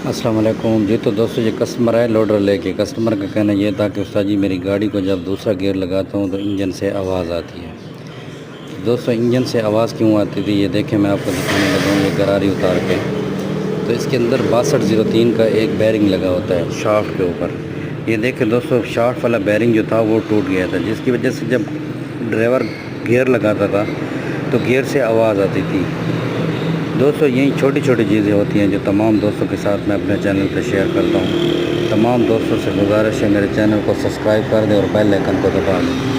अस्सलाम वालेकुम जी। तो दोस्तों ये कस्टमर है लोडर लेके। कस्टमर का कहना ये था कि उस्ताद जी मेरी गाड़ी को जब दूसरा गियर लगाता हूँ तो इंजन से आवाज़ आती है। तो दोस्तों इंजन से आवाज़ क्यों आती थी ये देखें, मैं आपको दिखाने लगा हूँ ये गरारी उतार के। तो इसके अंदर 6203 का एक बैरिंग लगा होता है शाफ्ट के ऊपर। ये देखें दोस्तों, शाफ्ट वाला बैरिंग जो था वो टूट गया था, जिसकी वजह से जब ड्राइवर गियर लगाता था तो गियर से आवाज़ आती थी। दोस्तों यही छोटी छोटी चीज़ें होती हैं जो तमाम दोस्तों के साथ मैं अपने चैनल पर शेयर करता हूँ। तमाम दोस्तों से गुजारिश है मेरे चैनल को सब्सक्राइब कर दें और बेल आइकन को दबा दें।